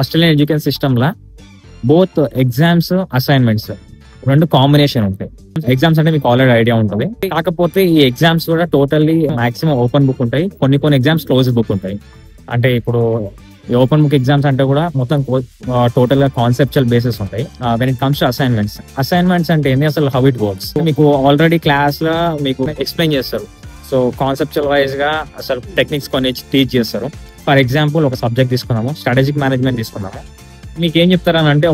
Australian education system లా both exams assignments రెండు combination ఉంటాయి. Exams అంటే మీకు ఆల్రెడీ ఐడియా ఉంటుంది. కాకపోతే ఈ ఎగ్జామ్స్ కూడా టోటల్లీ మాక్సిమం ఓపెన్ బుక్ ఉంటాయి. కొన్ని ఎగ్జామ్స్ క్లోజ్ బుక్ ఉంటాయి. అంటే ఇప్పుడు ఓపెన్ బుక్ ఎగ్జామ్స్ అంటే కూడా మొత్తం టోటల్ గా కాన్సెప్చువల్ బేసిస్ ఉంటాయి. When it comes to assignments అంటే ఏంటి, అసలు హౌ ఇట్ వర్క్స్ మీకు ఆల్రెడీ క్లాస్ లో మీకు ఎక్స్ప్లెయిన్ చేస్తారు. సో కాన్సెప్చువల్ వైజ్ గా అసలు టెక్నిక్స్ కొన్ని టీచ్ చేస్తారు. ఫర్ ఎగ్జాంపుల్ ఒక సబ్జెక్ట్ తీసుకున్నాము, స్ట్రాటజిక్ మేనేజ్మెంట్ తీసుకున్నాము. మీకు ఏం చెప్తారని అంటే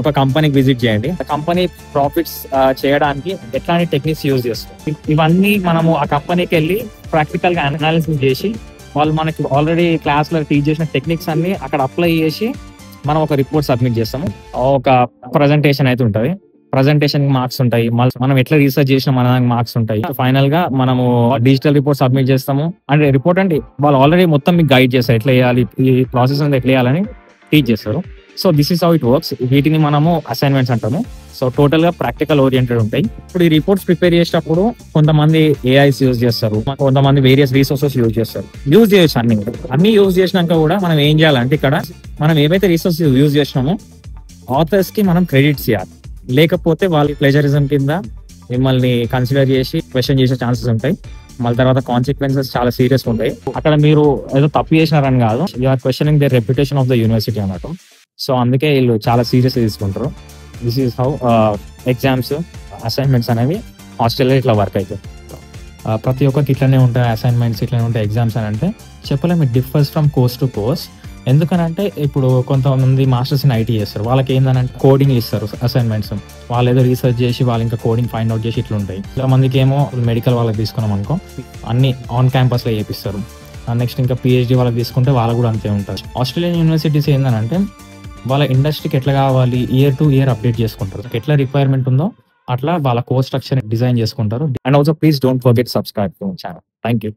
ఒక కంపెనీకి విజిట్ చేయండి, కంపెనీ ప్రాఫిట్స్ చేయడానికి ఎట్లాంటి టెక్నిక్స్ యూజ్ చేస్తారు. ఇవన్నీ మనము ఆ కంపెనీకి వెళ్ళి ప్రాక్టికల్ గా అనాలిసిస్ చేసి వాళ్ళు మనకి ఆల్రెడీ క్లాస్ లో టీచ్ చేసిన టెక్నిక్స్ అన్ని అక్కడ అప్లై చేసి మనం ఒక రిపోర్ట్ సబ్మిట్ చేస్తాము. ఒక ప్రజెంటేషన్ అయితే ఉంటుంది, ప్రజెంటేషన్ మార్క్స్ ఉంటాయి. మనం ఎట్లా రీసెర్చ్ చేసినా మన మార్క్స్ ఉంటాయి. ఫైనల్ గా మనము డిజిటల్ రిపోర్ట్ సబ్మిట్ చేస్తాము. అంటే రిపోర్ట్ అంటే వాళ్ళు ఆల్రెడీ మొత్తం మీకు గైడ్ చేస్తారు, ఎట్లా చేయాలి, ఈ ప్రాసెస్ అంతా ఎట్లా చేయాలని టీచ్ చేస్తారు. So this is how it works. వీటిని మనము అసైన్మెంట్స్ అంటాము. సో టోటల్ గా ప్రాక్టికల్ ఓరియంటెడ్ ఉంటాయి. ఇప్పుడు ఈ రిపోర్ట్స్ ప్రిపేర్ చేసేటప్పుడు కొంతమంది ఏఐస్ యూజ్ చేస్తారు, కొంతమంది వేరియస్ రీసోర్సెస్ యూజ్ చేస్తారు. యూజ్ చేయొచ్చు అన్ని యూజ్ చేసినాక కూడా మనం ఏం చేయాలంటే ఇక్కడ మనం ఏవైతే రీసోర్సెస్ యూజ్ చేసినామో ఆథర్స్ కి మనం క్రెడిట్స్ ఇవ్వాలి. లేకపోతే వాళ్ళ ప్లెజరిజం కింద మిమ్మల్ని కన్సిడర్ చేసి క్వశ్చన్ చేసే ఛాన్సెస్ ఉంటాయి. మళ్ళీ తర్వాత కాన్సిక్వెన్సెస్ చాలా సీరియస్ ఉంటాయి. అక్కడ మీరు ఏదో తప్పు చేసినారని కాదు, you're questioning the reputation of the university అన్నట్టు. సో అందుకే వీళ్ళు చాలా సీరియస్ తీసుకుంటారు. This is how exams assignments అనేవి హాస్టల్లో ఇట్లా వర్క్ అవుతాయి. ప్రతి ఒక్కరికి ఇట్లనే ఉంటాయి అసైన్మెంట్స్, ఇట్లనే ఉంటాయి ఎగ్జామ్స్ అని అంటే చెప్పలేము. It differs from course to course. ఎందుకనంటే ఇప్పుడు కొంతమంది మాస్టర్స్ ఇన్ ఐటీ చేస్తారు, వాళ్ళకి ఏంటంటే కోడింగ్ ఇస్తారు అసైన్మెంట్స్. వాళ్ళు ఏదో రీసెర్చ్ చేసి వాళ్ళు ఇంకా కోడింగ్ ఫైండ్ అవుట్ చేసి ఇట్లా ఉంటాయి. కొంతమందికి ఏమో మెడికల్ వాళ్ళకి తీసుకున్నాం అనుకో అన్ని ఆన్ క్యాంపస్ లో చేపిస్తారు. నెక్స్ట్ ఇంకా పిహెచ్డి వాళ్ళకి తీసుకుంటే వాళ్ళకు కూడా అంతే ఉంటుంది. ఆస్ట్రేలియన్ యూనివర్సిటీస్ ఏంటంటే వాళ్ళ ఇండస్ట్రీకి ఎట్లా కావాలి ఇయర్ టు ఇయర్ అప్డేట్ చేసుకుంటారు. ఎట్లా రిక్వైర్మెంట్ ఉందో అట్లా వాళ్ళ కోర్స్ స్ట్రక్చర్ డిజైన్ చేసుకుంటారు. And also please don't forget subscribe to channel. Thank you.